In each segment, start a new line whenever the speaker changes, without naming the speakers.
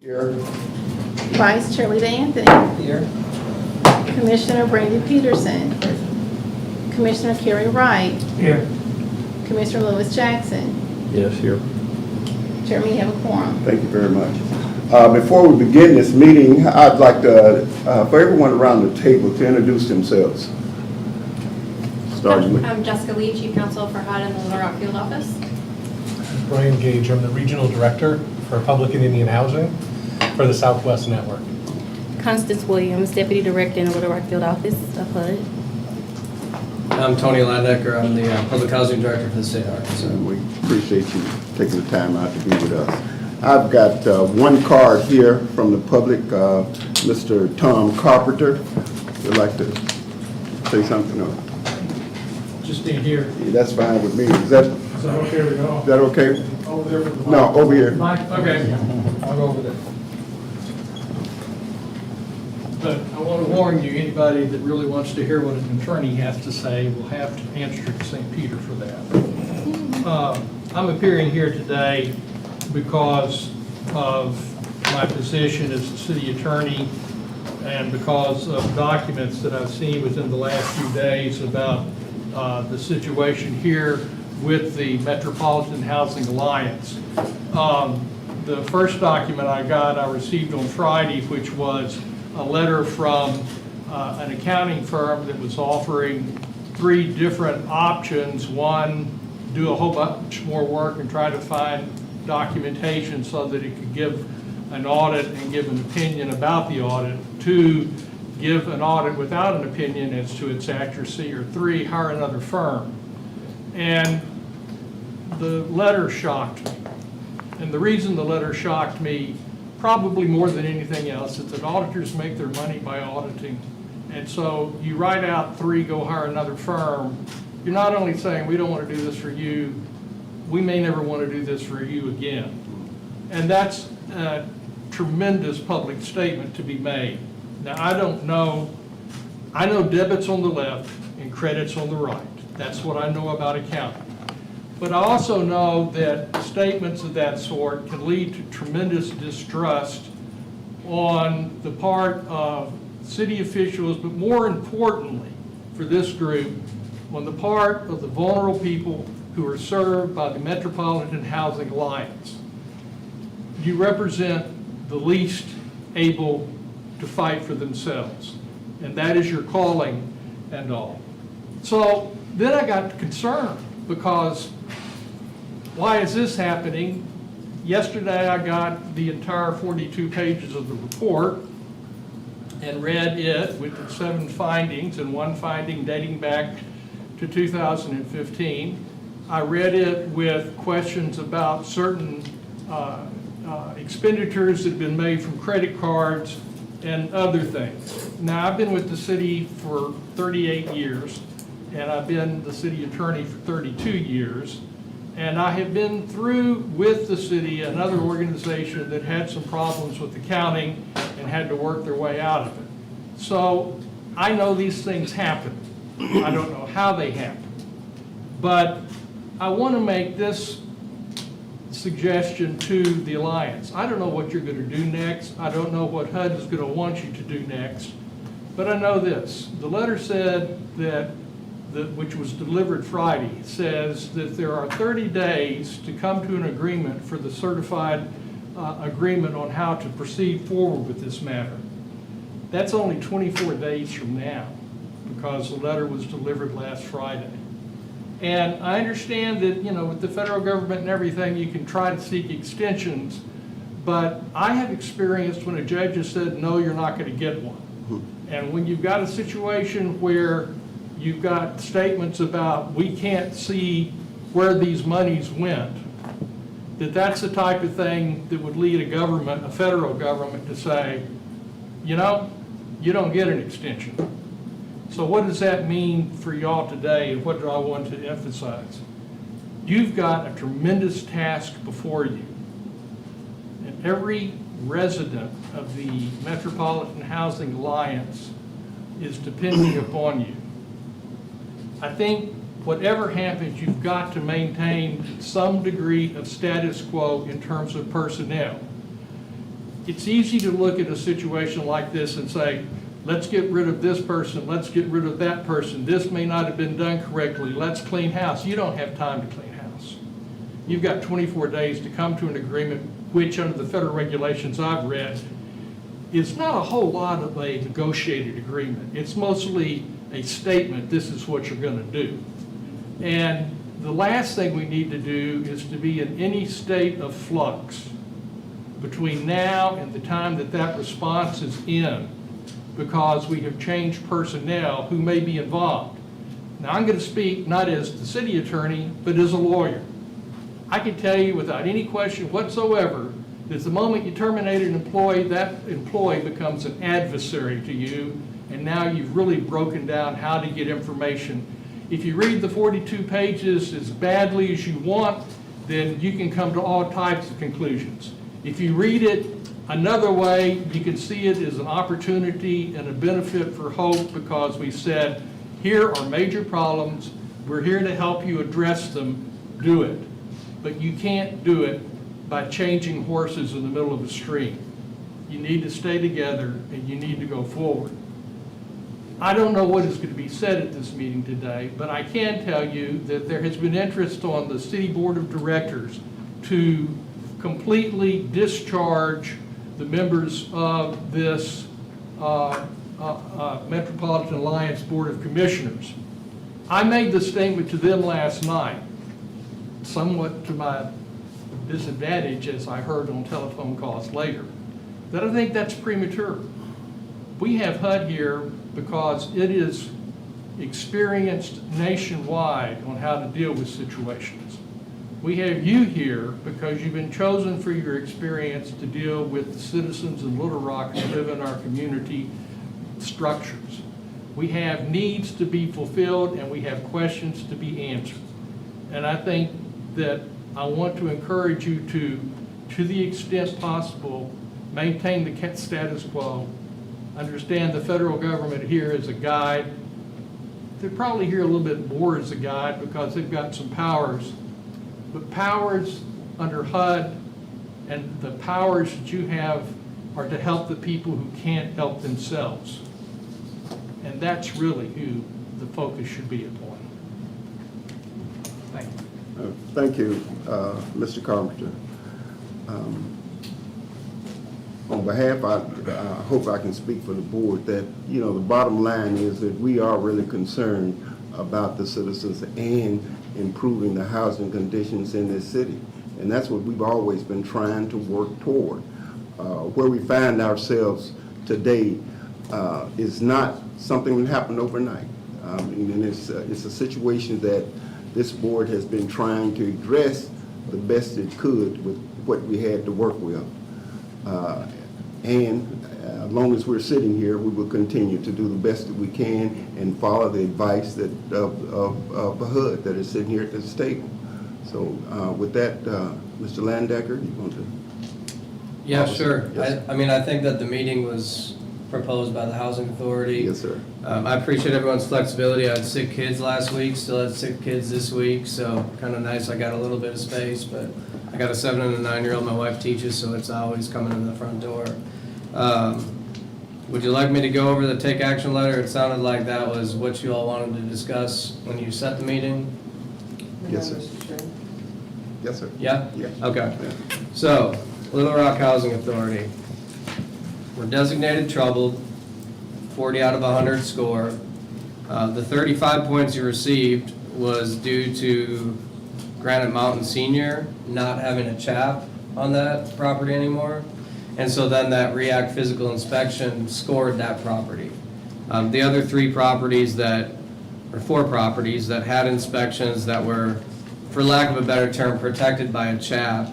Here.
Vice Chair Lita Anthony.
Here.
Commissioner Brandy Peterson. Commissioner Kerry Wright.
Here.
Commissioner Lewis Jackson.
Yes, here.
Chairman, you have a quorum.
Thank you very much. Before we begin this meeting, I'd like to, for everyone around the table to introduce themselves. Starting with,
I'm Jessica Lee, Chief Counsel for HUD in the Little Rock Field Office.
Brian Gage, I'm the Regional Director for Public and Indian Housing for the Southwest Network.
Constance Williams, Deputy Director in the Little Rock Field Office of HUD.
I'm Tony Landecker. I'm the Public Housing Director for the state of Arkansas.
and we appreciate you taking the time out to be with us. I've got one card here from the public, Mr. Tom Carpenter. Would like to say something? Or,
Just in here.
that's fine with me. Is that
Okay to go?
okay?
Over there with the
No, over here.
mic? Okay, I'll go over there. But I want to warn you, anybody that really wants to hear what an attorney has to say will have to answer to St. Peter for that. I'm appearing here today because of my position as the city attorney and because of documents that I've seen within the last few days about the situation here with the Metropolitan Housing Alliance. The first document I received on Friday, which was a letter from an accounting firm that was offering 3 different options. One, do a whole bunch more work and try to find documentation so that it could give an audit and give an opinion about the audit. 2, give an audit without an opinion as to its accuracy. Or 3, hire another firm. And the letter shocked me. And the reason the letter shocked me, probably more than anything else, is that auditors make their money by auditing. And so you write out 3, go hire another firm. You're not only saying, we don't want to do this for you, we may never want to do this for you again. And that's a tremendous public statement to be made. Now, I know debits on the left and credits on the right. That's what I know about accounting. But I also know that statements of that sort can lead to tremendous distrust on the part of city officials, but more importantly for this group, on the part of the vulnerable people who are served by the Metropolitan Housing Alliance. You represent the least able to fight for themselves, and that is your calling and all. So then I got concerned because why is this happening? Yesterday I got the entire 42 pages of the report and read it with the 7 findings and 1 finding dating back to 2015. I read it with questions about certain expenditures that have been made from credit cards and other things. Now, I've been with the city for 38 years, and I've been the city attorney for 32 years, and I have been through with the city another organization that had some problems with accounting and had to work their way out of it. So I know these things happen. I don't know how they happen. But I want to make this suggestion to the Alliance. I don't know what you're going to do next. I don't know what HUD is going to want you to do next. But I know this. The letter said that, which was delivered Friday, says that there are 30 days to come to an agreement for the certified agreement on how to proceed forward with this matter. That's only 24 days from now because the letter was delivered last Friday. And I understand that, with the federal government and everything, you can try to seek extensions, but I have experienced when a judge has said, no, you're not going to get one. And when you've got a situation where you've got statements about we can't see where these monies went, that's the type of thing that would lead a federal government to say, you don't get an extension. So what does that mean for y'all today, and what do I want to emphasize? You've got a tremendous task before you. And every resident of the Metropolitan Housing Alliance is depending upon you. I think whatever happens, you've got to maintain some degree of status quo in terms of personnel. it's easy to look at a situation like this and say, let's get rid of this person, let's get rid of that person, this may not have been done correctly, let's clean house. You don't have time to clean house. You've got 24 days to come to an agreement, which under the federal regulations I've read, is not a whole lot of a negotiated agreement. It's mostly a statement, this is what you're going to do. And the last thing we need to do is to be in any state of flux between now and the time that that response is in, because we have changed personnel who may be involved. Now, I'm going to speak not as the city attorney, but as a lawyer. I can tell you without any question whatsoever that the moment you terminate an employee, that employee becomes an adversary to you, and now you've really broken down how to get information. If you read the 42 pages as badly as you want, then you can come to all types of conclusions. If you read it another way, you can see it as an opportunity and a benefit for hope, because we said, here are major problems, we're here to help you address them, do it. But you can't do it by changing horses in the middle of a stream. You need to stay together and you need to go forward. I don't know what is going to be said at this meeting today, but I can tell you that there has been interest on the City Board of Directors to completely discharge the members of this Metropolitan Alliance Board of Commissioners. I made the statement to them last night, somewhat to my disadvantage, as I heard on telephone calls later, that I think that's premature. We have HUD here because it is experienced nationwide on how to deal with situations. We have you here because you've been chosen for your experience to deal with the citizens in Little Rock who live in our community structures. We have needs to be fulfilled and we have questions to be answered. And I think that I want to encourage you to the extent possible, maintain the status quo. Understand the federal government here as a guide. They're probably here a little bit more as a guide because they've got some powers. But powers under HUD and the powers that you have are to help the people who can't help themselves. And that's really who the focus should be upon. Thank you.
Thank you, Mr. Carpenter. On behalf, I hope I can speak for the board that, you know, the bottom line is that we are really concerned about the citizens and improving the housing conditions in this city. And that's what we've always been trying to work toward. Where we find ourselves today is not something that happened overnight. And it's a situation that this board has been trying to address the best it could with what we had to work with. As long as we're sitting here, we will continue to do the best that we can and follow the advice that of the HUD that is sitting here at this table. So with that, Mr. Landecker, you want to?
Yeah, sure.
Yes.
I mean, I think that the meeting was proposed by the Housing Authority.
Yes, sir.
I appreciate everyone's flexibility. I had sick kids last week, still had sick kids this week, so kind of nice. I got a little bit of space, but I got a 7 and a 9-year-old my wife teaches, so it's always coming in the front door. Would you like me to go over the take action letter? It sounded like that was what you all wanted to discuss when you set the meeting.
Yes, sir. Yes, sir.
Yeah?
Yeah.
Okay.
Yeah.
So, Little Rock Housing Authority. We're designated troubled, 40 out of 100 score. The 35 points you received was due to Granite Mountain Senior not having a chap on that property anymore. And so then that REACT physical inspection scored that property. The other 4 properties that had inspections that were, for lack of a better term, protected by a chap.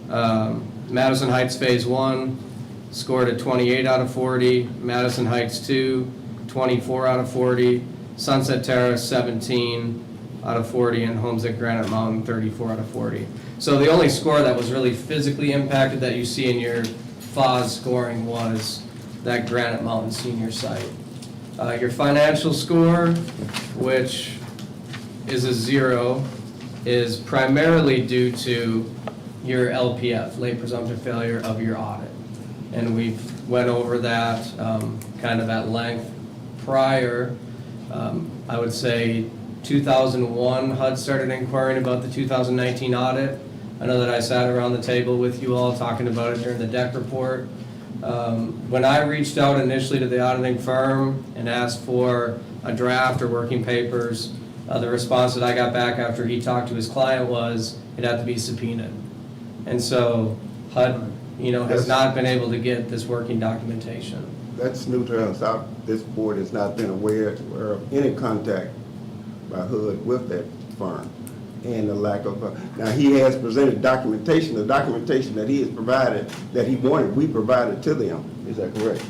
Madison Heights Phase 1 scored a 28 out of 40, Madison Heights 2, 24 out of 40, Sunset Terrace 17 out of 40, and Homes at Granite Mountain 34 out of 40. So the only score that was really physically impacted that you see in your FOS scoring was that Granite Mountain Senior site. Your financial score, which is a 0, is primarily due to your LPF, late presumptive failure of your audit. and we've went over that kind of at length prior. I would say 2001, HUD started inquiring about the 2019 audit. I know that I sat around the table with you all talking about it during the deck report. When I reached out initially to the auditing firm and asked for a draft or working papers, the response that I got back after he talked to his client was it had to be subpoenaed. And so HUD, has not been able to get this working documentation.
That's new to us. This board has not been aware of any contact by HUD with that firm, and the lack of, now he has presented documentation, the documentation that he has provided, that he wanted, we provided to them. Is that correct?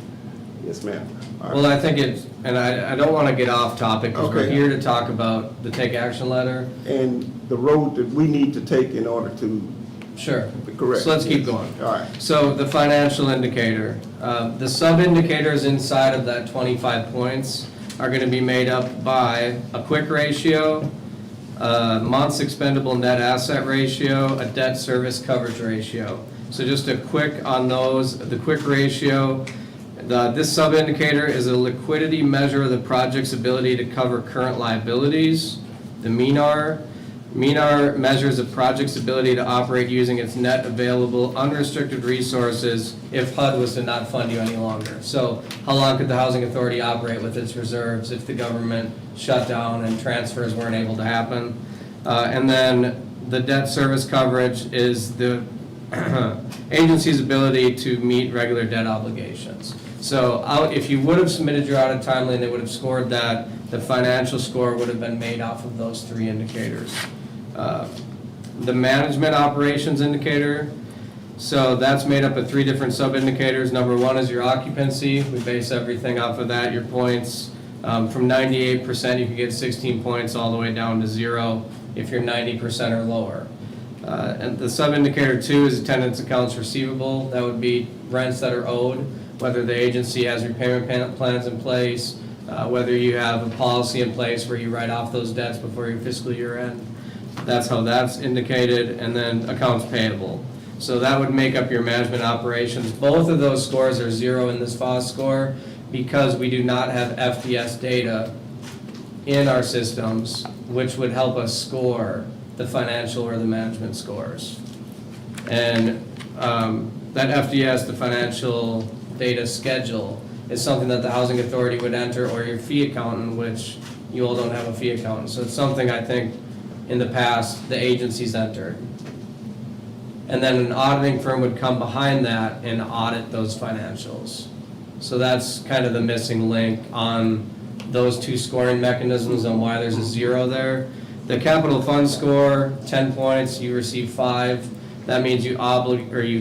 Yes, ma'am. All right.
Well, I think it's, and I don't want to get off topic because we're
Okay.
here to talk about the take action letter.
And the road that we need to take in order to,
Sure.
correct.
So let's keep
Yes.
going.
All right.
So the financial indicator, the sub-indicators inside of that 25 points are going to be made up by a quick ratio, a month's expendable net asset ratio, a debt service coverage ratio. So just a quick on those, the quick ratio, this sub-indicator is a liquidity measure of the project's ability to cover current liabilities. The MENAR measures the project's ability to operate using its net available unrestricted resources if HUD was to not fund you any longer. So how long could the Housing Authority operate with its reserves if the government shut down and transfers weren't able to happen? And then the debt service coverage is the agency's ability to meet regular debt obligations. So if you would have submitted your audit timely and they would have scored that, the financial score would have been made off of those three indicators. The management operations indicator, so that's made up of three different sub-indicators. Number one is your occupancy. We base everything off of that, your points. From 98%, you can get 16 points all the way down to 0 if you're 90% or lower. And the sub-indicator two is attendance accounts receivable. That would be rents that are owed, whether the agency has repayment plans in place, whether you have a policy in place where you write off those debts before your fiscal year end. That's how that's indicated. And then accounts payable. So that would make up your management operations. Both of those scores are 0 in this FOS score because we do not have FDS data in our systems, which would help us score the financial or the management scores. And that FDS, the financial data schedule, is something that the Housing Authority would enter, or your fee accountant, which you all don't have a fee accountant. So it's something I think in the past the agencies entered. And then an auditing firm would come behind that and audit those financials. So that's kind of the missing link on those two scoring mechanisms and why there's a 0 there. The capital fund score, 10 points, you receive 5. That means you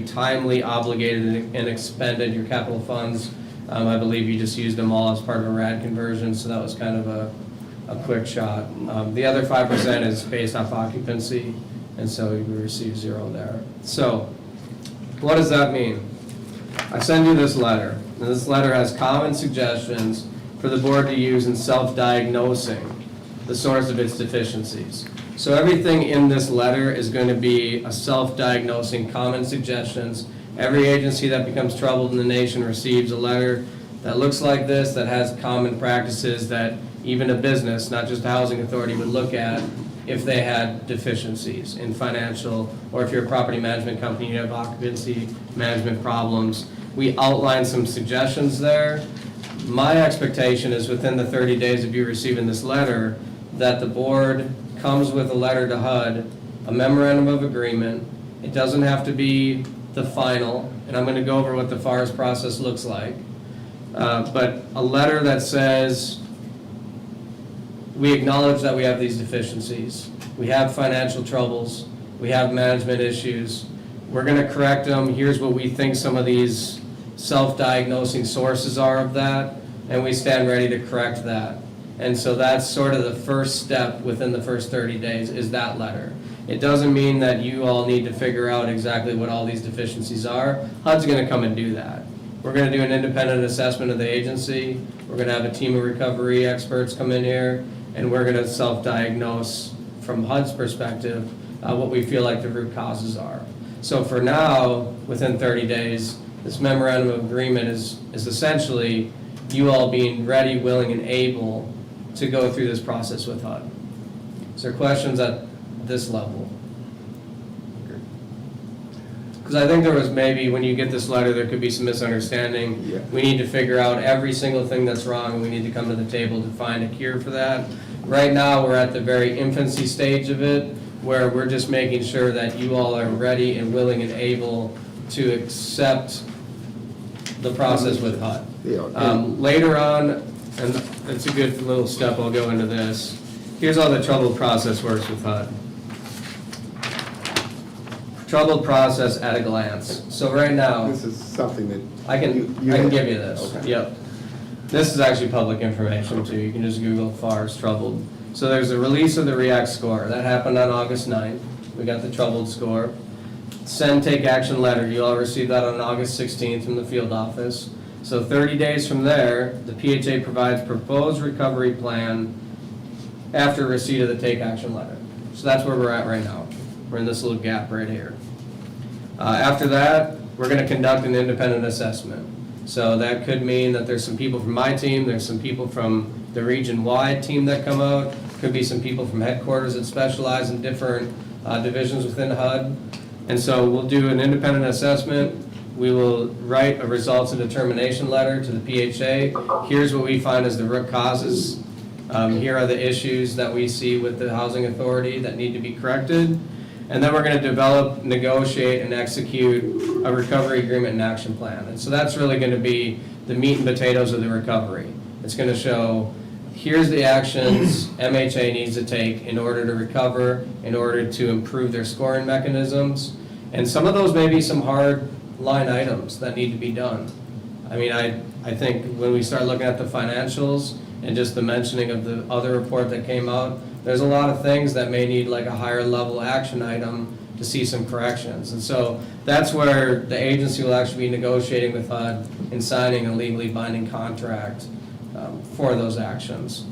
timely obligated and expended your capital funds. I believe you just used them all as part of a RAD conversion, so that was kind of a quick shot. The other 5% is based off occupancy, and so you receive 0 there. So what does that mean? I send you this letter, and this letter has common suggestions for the board to use in self-diagnosing the source of its deficiencies. So everything in this letter is going to be a self-diagnosing common suggestions. Every agency that becomes troubled in the nation receives a letter that looks like this, that has common practices that even a business, not just a housing authority, would look at if they had deficiencies in financial, or if you're a property management company, you have occupancy management problems. We outline some suggestions there. My expectation is within the 30 days of you receiving this letter, that the board comes with a letter to HUD, a memorandum of agreement. It doesn't have to be the final, and I'm going to go over what the FARS process looks like, but a letter that says, we acknowledge that we have these deficiencies. We have financial troubles. We have management issues. We're going to correct them. Here's what we think some of these self-diagnosing sources are of that, and we stand ready to correct that. And so that's sort of the first step within the first 30 days is that letter. It doesn't mean that you all need to figure out exactly what all these deficiencies are. HUD's going to come and do that. We're going to do an independent assessment of the agency. We're going to have a team of recovery experts come in here, and we're going to self-diagnose from HUD's perspective what we feel like the root causes are. So for now, within 30 days, This memorandum of agreement is essentially you all being ready, willing, and able to go through this process with HUD. Is there questions at this level? Because I think there was maybe, when you get this letter, there could be some misunderstanding.
Yeah.
We need to figure out every single thing that's wrong, and we need to come to the table to find a cure for that. Right now, we're at the very infancy stage of it, where we're just making sure that you all are ready and willing and able to accept the process with HUD.
Yeah.
Later on, and it's a good little step, I'll go into this. Here's how the troubled process works with HUD. Troubled process at a glance. So right now,
This is something that.
I can
have.
give you this.
Okay.
Yep. This is actually public information too. You can just Google FAR's troubled. So there's a release of the REACT score. That happened on August 9th. We got the troubled score. Send take action letter. You all received that on August 16th from the field office. So 30 days from there, the PHA provides proposed recovery plan after receipt of the take action letter. So that's where we're at right now. We're in this little gap right here. After that, we're going to conduct an independent assessment. So that could mean that there's some people from my team, there's some people from the region-wide team that come out, could be some people from headquarters that specialize in different divisions within HUD. And so we'll do an independent assessment. We will write a results and determination letter to the PHA. Here's what we find as the root causes. Here are the issues that we see with the housing authority that need to be corrected. And then we're going to develop, negotiate, and execute a recovery agreement and action plan. And so that's really going to be the meat and potatoes of the recovery. It's going to show, here's the actions MHA needs to take in order to recover, in order to improve their scoring mechanisms. And some of those may be some hard line items that need to be done. I mean, I think when we start looking at the financials and just the mentioning of the other report that came out, there's a lot of things that may need like a higher level action item to see some corrections. And so that's where the agency will actually be negotiating with HUD and signing a legally binding contract for those actions.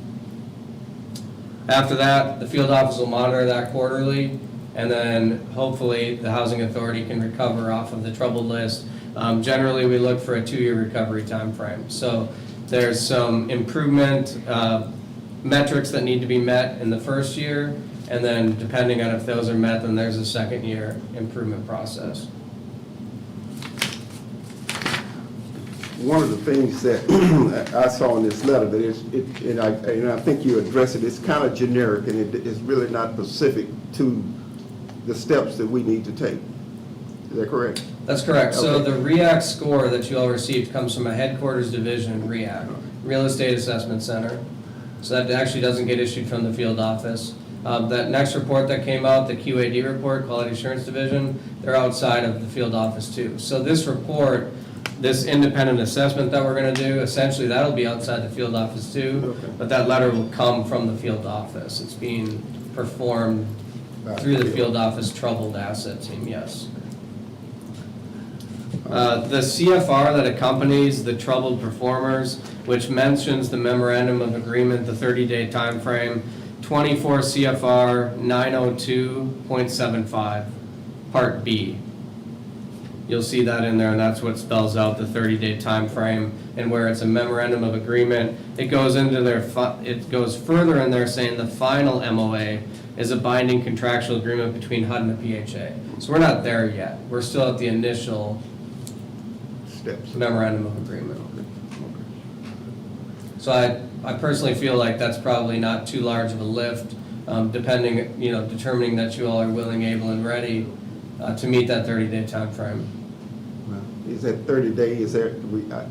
After that, the field office will monitor that quarterly, and then hopefully the housing authority can recover off of the troubled list. Generally, we look for a 2-year recovery time frame. So there's some improvement metrics that need to be met in the first year, and then depending on if those are met, then there's a 2nd-year improvement process.
One of the things that I saw in this letter that is, and I think you addressed it, it's kind of generic and it is really not specific to the steps that we need to take. Is that correct?
That's correct. So
Okay.
the REACT score that you all received comes from a headquarters division, REACT, Real Estate Assessment Center. So that actually doesn't get issued from the field office. That next report that came out, the QAD report, Quality Assurance Division, they're outside of the field office too. So this report, this independent assessment that we're going to do, essentially that'll be outside the field office too,
Okay.
but that letter will come from the field office. It's being performed through the field office troubled asset team, yes. The CFR that accompanies the troubled performers, which mentions the memorandum of agreement, the 30-day time frame, 24 CFR 902.75, Part B. You'll see that in there, and that's what spells out the 30-day time frame. And where it's a memorandum of agreement, it goes into it goes further in there saying the final MOA is a binding contractual agreement between HUD and the PHA. So we're not there yet. We're still at the initial
Steps.
memorandum of agreement. So I personally feel like that's probably not too large of a lift, determining that you all are willing, able, and ready to meet that 30-day time frame.
Well, is that 30 days, is that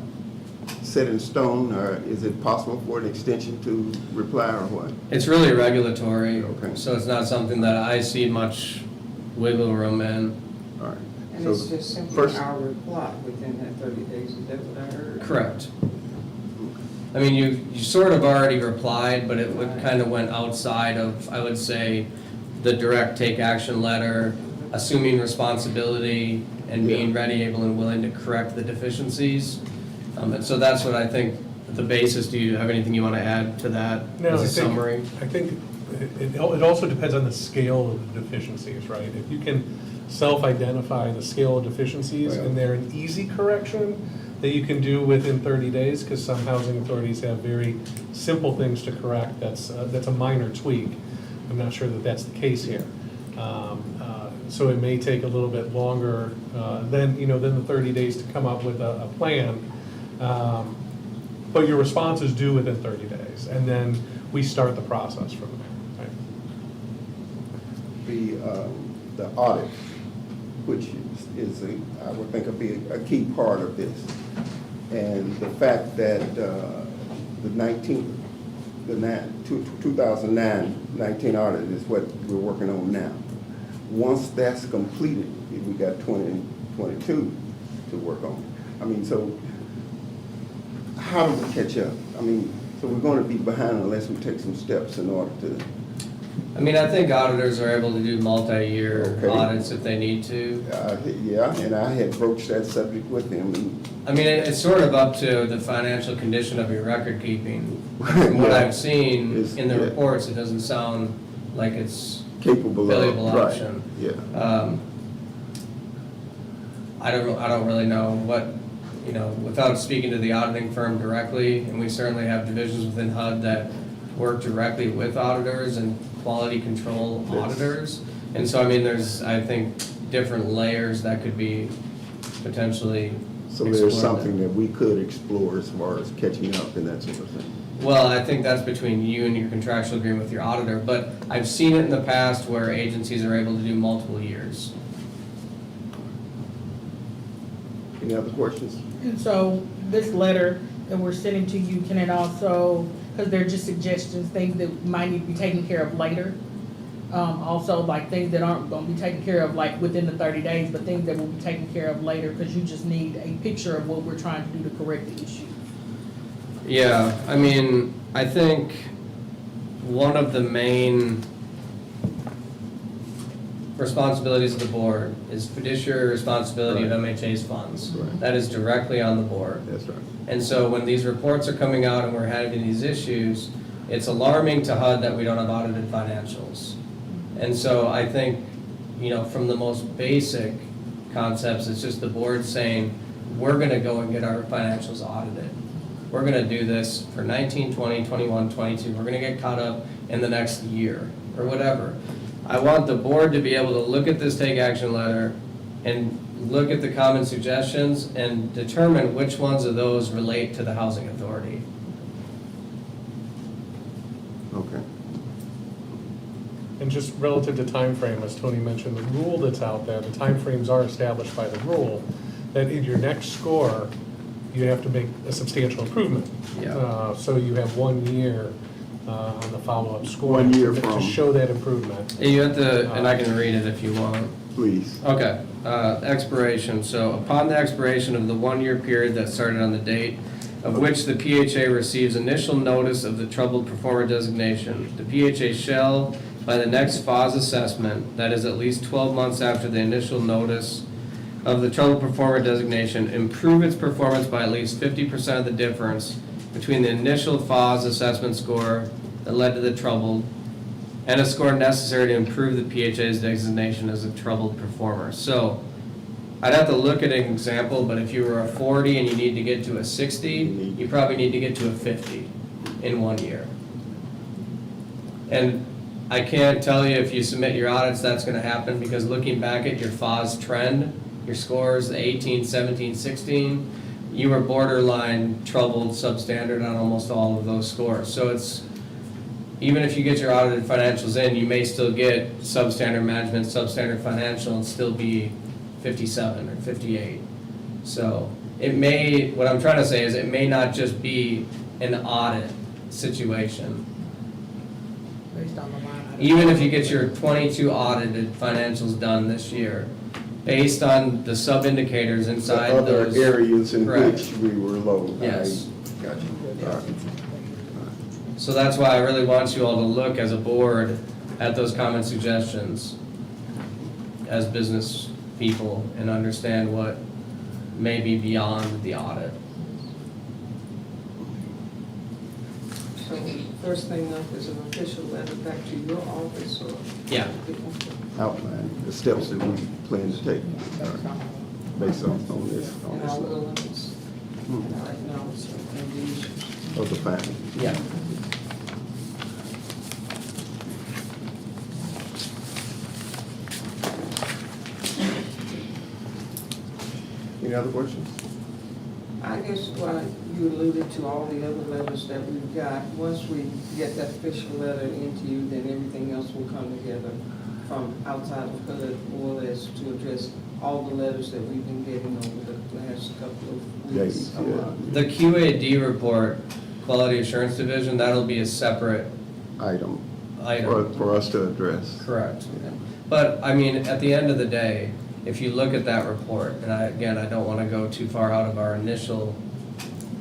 set in stone, or is it possible for an extension to reply or what?
It's really regulatory,
Okay.
so it's not something that I see much wiggle room in.
All right.
And
So
it's just simply
first-
our reply within that 30 days, is that what I heard?
Correct. I mean, you sort of already replied, but it would kind of went outside of, I would say, the direct take action letter, assuming responsibility and being ready, able, and willing to correct the deficiencies. And so that's what I think the basis. Do you have anything you want to add to that
No,
as
I
a
think,
summary?
I think it also depends on the scale of the deficiencies, right? If you can self-identify the scale of deficiencies and they're an easy correction that you can do within 30 days, because some housing authorities have very simple things to correct, that's a minor tweak. I'm not sure that that's the case here. So it may take a little bit longer than the 30 days to come up with a plan. But your response is due within 30 days, and then we start the process from there. Right?
The audit, which is I would think would be a key part of this. And the fact that the 2009-19 audit is what we're working on now. Once that's completed, we got 2022 to work on. I mean, so how do we catch up? I mean, so we're going to be behind unless we take some steps in order to.
I mean, I think auditors are able to do multi-year
Okay.
audits if they need to.
Yeah, and I had broached that subject with him. And
I mean, it's sort of up to the financial condition of your record keeping. From what
Yeah.
I've seen
It's-
in the
yeah.
reports, it doesn't sound like it's
capable
valuable
of, right,
option.
yeah.
I don't really know what, without speaking to the auditing firm directly, and we certainly have divisions within HUD that work directly with auditors and quality control
Yes.
auditors. And so, I mean, there's, I think, different layers that could be potentially
So there's
explored
something
there.
that we could explore as far as catching up and that sort of thing.
Well, I think that's between you and your contractual agreement with your auditor, but I've seen it in the past where agencies are able to do multiple years.
Any other questions?
And so this letter that we're sending to you, can it also, because they're just suggestions, things that might need to be taken care of later? Also like things that aren't gonna be taken care of like within the 30 days, but things that will be taken care of later, because you just need a picture of what we're trying to do to correct the issue.
Yeah, I mean, I think one of the main responsibilities of the board is fiduciary responsibility of MHA's funds.
Right.
That is directly on the board.
That's right.
And so when these reports are coming out and we're having these issues, it's alarming to HUD that we don't have audited financials. And so I think, from the most basic concepts, it's just the board saying, we're gonna go and get our financials audited. We're gonna do this for 19, 20, 21, 22. We're gonna get caught up in the next year or whatever. I want the board to be able to look at this take action letter and look at the common suggestions and determine which ones of those relate to the housing authority.
Okay.
And just relative to time frame, as Tony mentioned, the rule that's out there, the timeframes are established by the rule, that in your next score, you have to make a substantial improvement.
Yeah.
So you have 1 year on the follow-up score.
1 year
to
from-
show that improvement.
You have to, and I can read it if you want.
Please.
Okay, expiration. So upon the expiration of the 1-year period that started on the date of which the PHA receives initial notice of the troubled performer designation, the PHA shall, by the next FAS assessment, that is at least 12 months after the initial notice of the troubled performer designation, improve its performance by at least 50% of the difference between the initial FAS assessment score that led to the troubled and a score necessary to improve the PHA's designation as a troubled performer. So I'd have to look at an example, but if you were a 40 and you need to get to a 60, you probably need to get to a 50 in 1 year. And I can't tell you if you submit your audits that's going to happen, because looking back at your FAS trend, your scores, the 18, 17, 16, you were borderline troubled substandard on almost all of those scores. So it's, even if you get your audited financials in, you may still get substandard management, substandard financial, and still be 57 or 58. So it may, what I'm trying to say is it may not just be an audit situation.
Based on the line item.
Even if you get your 22 audited financials done this year, based on the sub-indicators
The
inside
other
those.
areas in
Correct.
which we were low.
Yes.
I got you. All right.
So that's why I really want you all to look as a board at those common suggestions as business people and understand what may be beyond the audit.
So First thing up is an official letter back to your office or?
Yeah.
Outline the steps that we plan to take based on this
And our
letter
willingness, and our acknowledgement and the issues.
of the family.
Yeah.
Any other questions?
I guess what you alluded to all the other letters that we've got, once we get that official letter into you, then everything else will come together from outside of HUD, more or less to address all the letters that we've been getting over the last couple of weeks.
Yes, yeah.
The QAD report, Quality Assurance Division, that'll be a separate
Item
item.
for us to address.
Correct. But, I mean, at the end of the day, if you look at that report, and again, I don't want to go too far out of our initial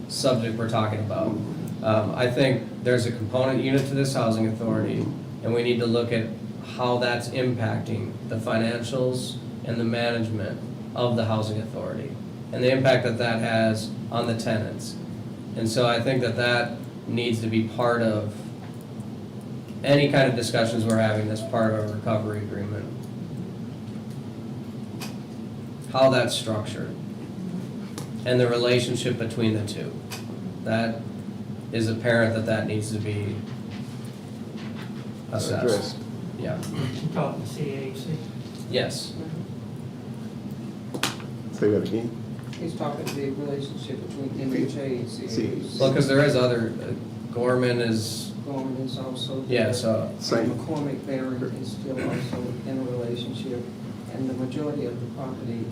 subject we're talking about. I think there's a component unit to this housing authority, and we need to look at how that's impacting the financials and the management of the housing authority, and the impact that that has on the tenants. And so I think that that needs to be part of any kind of discussions we're having as part of our recovery agreement. How that's structured and the relationship between the two. That is apparent that needs to be assessed.
Addressed.
Yeah,
Talking to CAC.
yes,
Say that again?
He's talking the relationship between MHA and CAC.
well, because there is other, Gorman is,
Gorman is also.
yeah, so,
Same.
McCormick Barron is still also in a relationship, and the majority of the property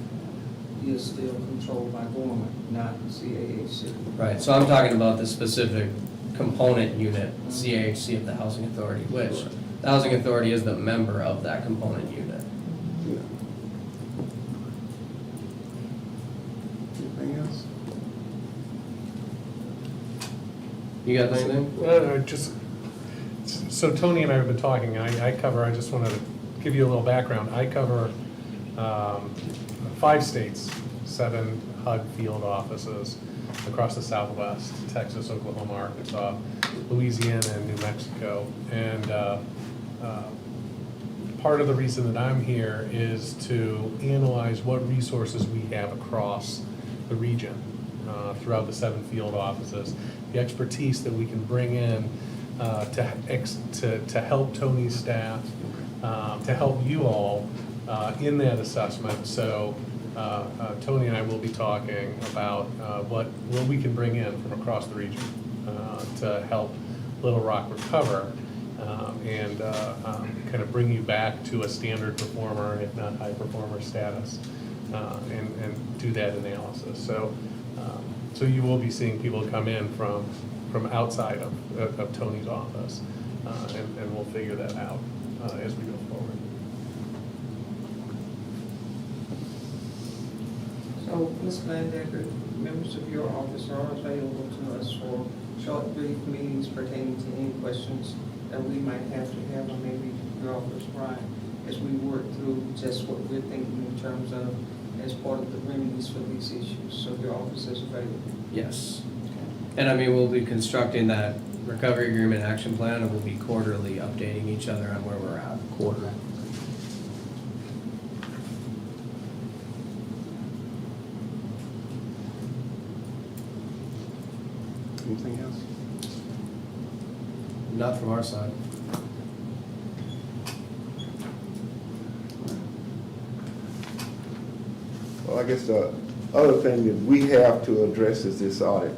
is still controlled by Gorman, not CAC.
right, so I'm talking about the specific component unit, CAHC of the Housing Authority, which the Housing Authority is the member of that component unit.
Yeah. Anything else?
You got anything?
So Tony and I have been talking, I just wanted to give you a little background. I cover 5 states, 7 HUD field offices across the Southwest, Texas, Oklahoma, Arkansas, Louisiana, and New Mexico. And part of the reason that I'm here is to analyze what resources we have across the region, throughout the 7 field offices, the expertise that we can bring in to help Tony's staff, to help you all in that assessment. So Tony and I will be talking about what we can bring in from across the region to help Little Rock recover and kind of bring you back to a standard performer, if not high performer status, and do that analysis. So you will be seeing people come in from outside of Tony's office, and we'll figure that out as we go forward.
So, Ms. Landecker, members of your office are available to us for short, brief meetings pertaining to any questions that we might have to have, or maybe your office, Brian, as we work through just what we're thinking in terms of as part of the remedies for these issues. So your office is available.
Yes. And I mean, we'll be constructing that recovery agreement action plan, and we'll be quarterly updating each other on where we're at.
Quarter. Anything else?
Not from our side.
Well, I guess the other thing that we have to address is this audit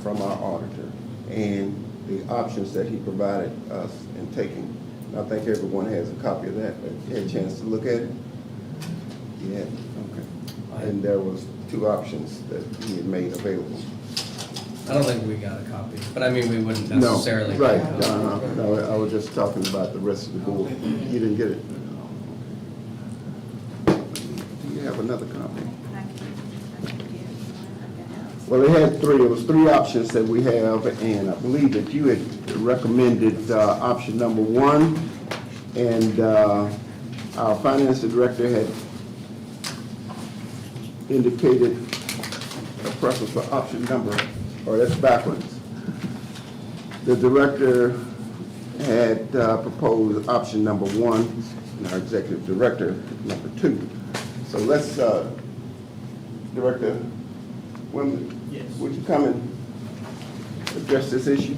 from our auditor and the options that he provided us in taking. And I think everyone has a copy of that, but you had a chance to look at it? Yeah, okay. And there was 2 options that he had made available.
I don't think we got a copy, but I mean, we wouldn't
No,
necessarily.
right,
get a copy.
no, I was just talking about the rest of the board. You didn't get it? Do you have another copy? Well, they had 3, it was 3 options that we have, and I believe that you had recommended option number 1, and our finance director had indicated a preference for option number, or that's backwards. The director had proposed option number 1, and our executive director, number 2. So let's, Director Wimley,
Yes.
would you come and address this issue?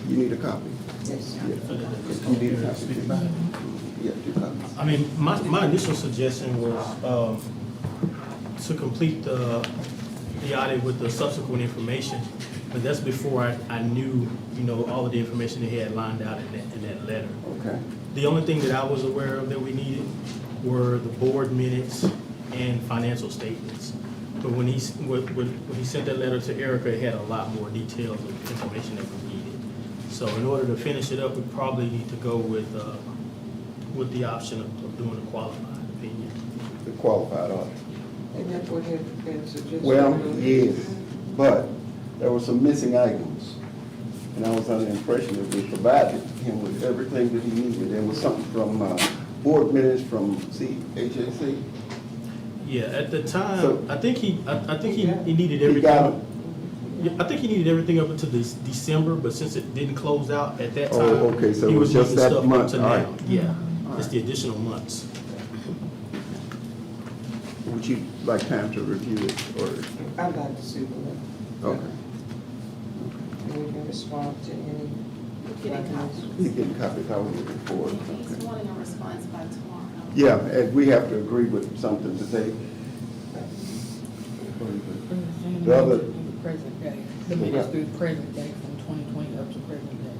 You need a copy?
Yes.
Yeah. You need a copy? Yeah, 2 copies.
I mean, my initial suggestion was to complete the audit with the subsequent information, but that's before I knew, you know, all of the information that he had lined out in that letter.
Okay.
The only thing that I was aware of that we needed were the board minutes and financial statements. But when he sent that letter to Erica, it had a lot more details of information that we needed. So in order to finish it up, we probably need to go with the option of doing a qualified opinion.
The qualified audit.
And that's what had been suggested.
Well,
earlier.
yes, but there were some missing items. And I was under the impression that we provided him with everything that he needed. There was something from board minutes from HAC.
Yeah, at the
So-
time, I think he needed
He got
everything.
them.
Yeah, I think he needed everything up until this December, but since it didn't close out at that
Oh,
time.
okay, so
he
it was just
needing
that
stuff up
month,
to
all right.
now. Yeah,
All
it's
right.
the additional months.
Would you like time to review it or?
I'd like to see the letter.
Okay.
And we can respond to any
Getting
documents.
copies.
He's getting copies. I was looking for it.
He's
Okay.
wanting a response by tomorrow.
Yeah, and we have to agree with something today. The other-
Present day, the minutes through present day from 2020 up to present day.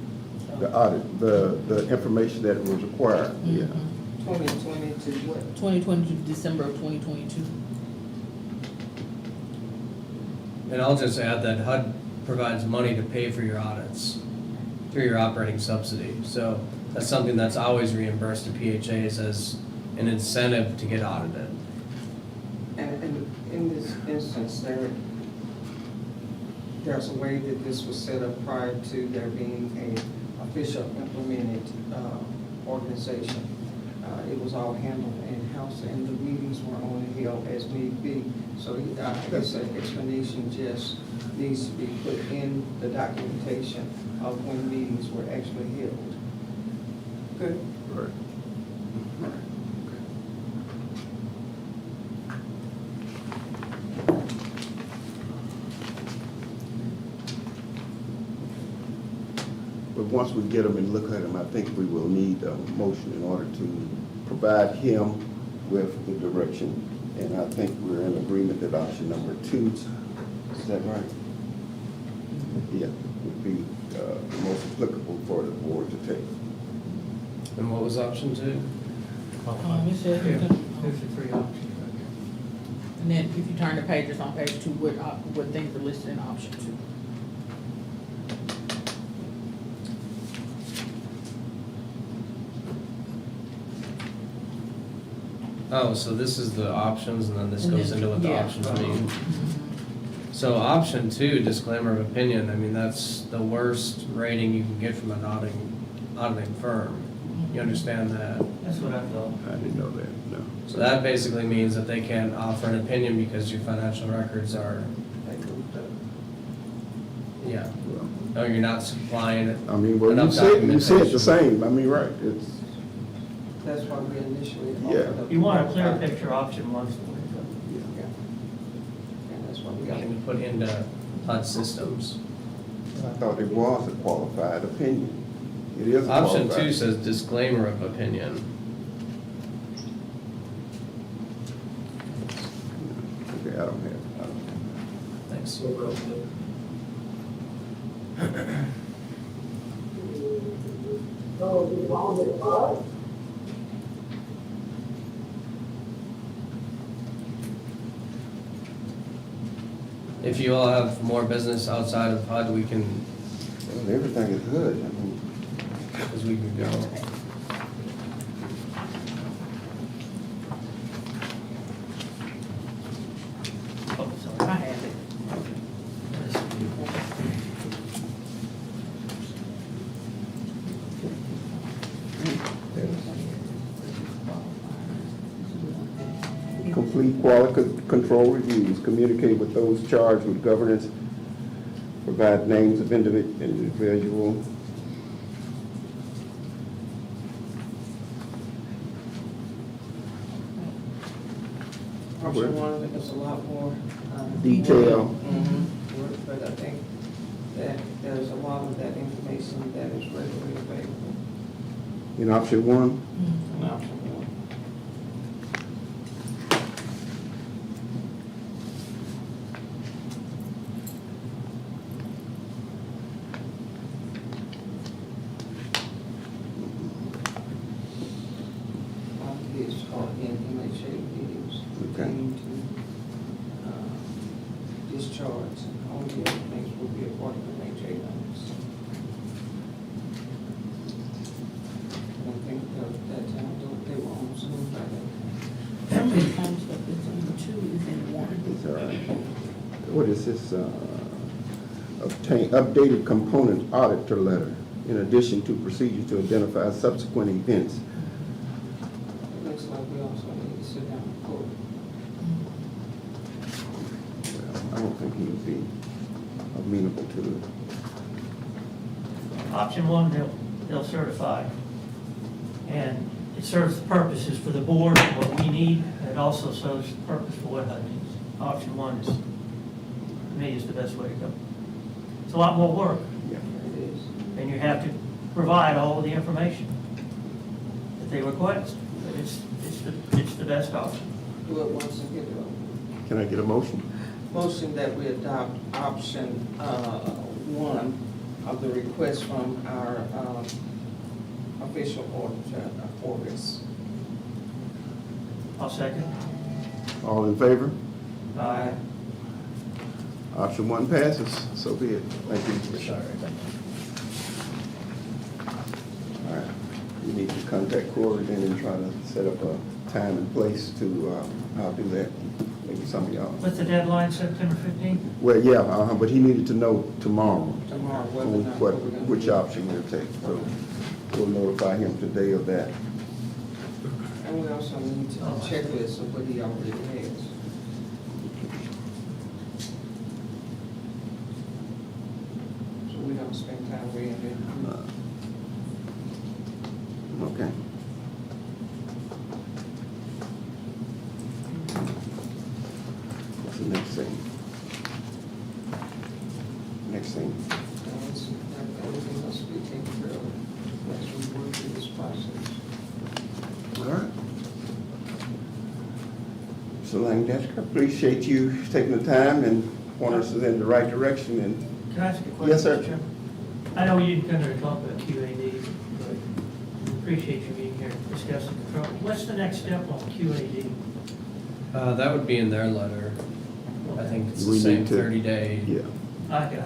So-
The audit, the information that was required, yeah.
2020 to what?
2020 to December of 2022.
And I'll just add that HUD provides money to pay for your audits through your operating subsidy. So that's something that's always reimbursed to PHAs as an incentive to get audited.
And in this instance, there's a way that this was set up prior to there being a official implemented organization. It was all handled in-house, and the meetings were only held as need be. So I guess an explanation just needs to be put in the documentation of when meetings were actually held. Good.
Right. But once we get them and look at them, I think we will need a motion in order to provide him with the direction. And I think we're in agreement that option number 2, is that right? Yeah, would be the most applicable for the board to take.
And what was option 2?
It says-
There's the three options right there.
And then if you turn the pages on page 2, what things are listed in option 2.
Oh, so this is the options and then this
And
goes
then-
into what the
yeah.
options mean. So option 2, disclaimer of opinion, I mean, that's the worst rating you can get from an auditing firm. You understand that?
That's what I thought.
I didn't know that, no.
So that basically means that they can't offer an opinion because your financial records are, yeah.
Well,
No, you're not supplying it.
I mean, well, you
enough
said the
documentation.
same, I mean, right, it's,
That's why we initially
Yeah.
offered up.
You want a clear picture, option 1.
Yeah. And that's why we got.
Can be put into HUD systems.
I thought it was a qualified opinion. It is a
Option
qualified.
2 says disclaimer of opinion.
Okay, I don't have.
Thanks. If you all have more business outside of HUD, we can,
Well, everything is good, I mean,
because we can go.
Oh, sorry.
I have it.
complete quality control reviews, communicate with those charged with governance, provide names of individual.
Option one, there's a lot more.
Detail.
Work, but I think that there's a lot of that information that is readily available
In option one,
in option one. Is in MHA meetings pertaining to discharge and all the other things will be a part of MHA notice. I think that time they were on Zoom by then.
How many times have this on two is in one?
is, what is this, obtain, updated component auditor letter, in addition to procedures to identify subsequent events.
It looks like we also need to sit down and quote.
I don't think he would be amenable to it.
Option one, they'll certify. And it serves the purposes for the board, what we need, and it also serves the purpose for what HUD needs. Option one is, to me, is the best way to go. It's a lot more work,
It is.
and you have to provide all of the information that they request. But it's the best option.
Do it once and get it over.
Can I get a motion?
Motion that we adopt option one of the request from our official auditor, Oris.
I'll second.
All in favor?
Aye.
Option one passes, so be it. Thank you. All right, you need to contact Corey then and try to set up a time and place to, I'll do that, maybe some of y'all.
What's the deadline, September 15th?
Well, yeah, but he needed to know tomorrow
Tomorrow, whether or
on
not.
what,
we're gonna
which
do it.
option we'll take, so we'll notify him today of that.
And we also need to checklist of what he already has. So we don't spend time reinventing.
Okay. What's the next thing? Next thing.
Everything must be taken care of as we work through this process.
All right. So Lancaster, appreciate you taking the time and pointing us in the right direction and
Can I ask a question?
Yes, sir.
Mr. Chairman? I know you didn't come here to talk about QAD, but we appreciate you being here discussing the trouble. What's the next step on QAD?
That would be in their letter. I think it's the
We
same
need to-
30-day.
yeah.
I got it.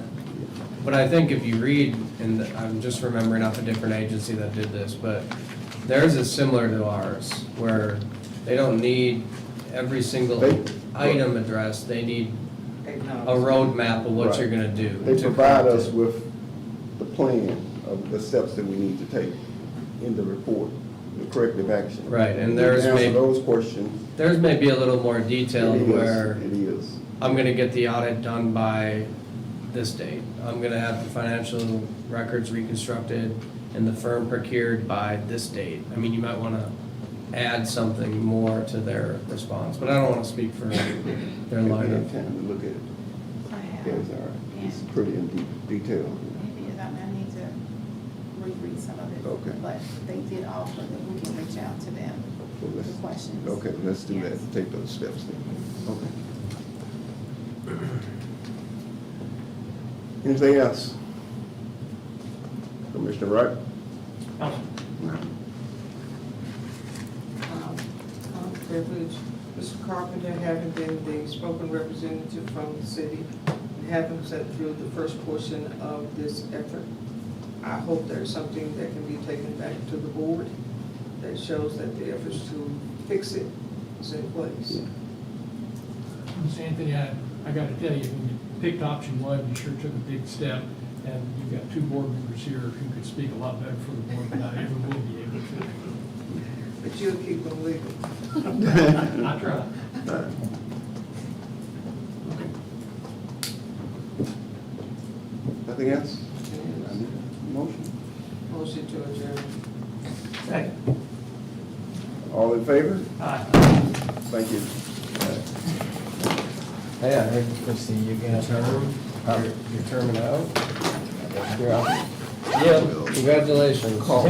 But I think if you read, and I'm just remembering off a different agency that did this, but theirs is similar to ours, where they don't need every single
They-
item addressed, they need a
Acknowledge.
roadmap of what
Right.
you're gonna do.
They
to
provide
correct
us
it.
with the plan of the steps that we need to take in the report, the corrective action.
Right, and
We
there's
answer
may-
those questions.
Theirs may be a little more
It
detailed
is,
where
It is.
I'm gonna get the audit done by this date. I'm gonna have the financial records reconstructed and the firm procured by this date. I mean, you might wanna add something more to their response, but I don't wanna speak for their
If we
line
have
of.
time to look at it.
I have.
Yes, all right. It's pretty in detail.
Maybe I need to reread some of it.
Okay.
But they did offer that we can reach out to them
Well,
with
let's-
questions.
Okay, let's do that,
Yes.
take those steps then. Okay. Anything else? Commissioner Wright?
Council.
Privilege, Mr. Carpenter, having been the spoken representative from the city, and having sat through the first portion of this effort, I hope there's something that can be taken back to the board that shows that the efforts to fix it is in place.
Ms. Anthony, I gotta tell you, when you picked option one, you sure took a big step, and you've got two board members here who could speak a lot better for the board than I ever will be able to.
But you'll keep them legal.
I try.
Nothing else? Motion?
Motion to adjourn.
Second.
All in favor?
Aye.
Thank you.
Hey, I heard you see you get a term, you're terming out. You're up. Yeah, congratulations.
Call.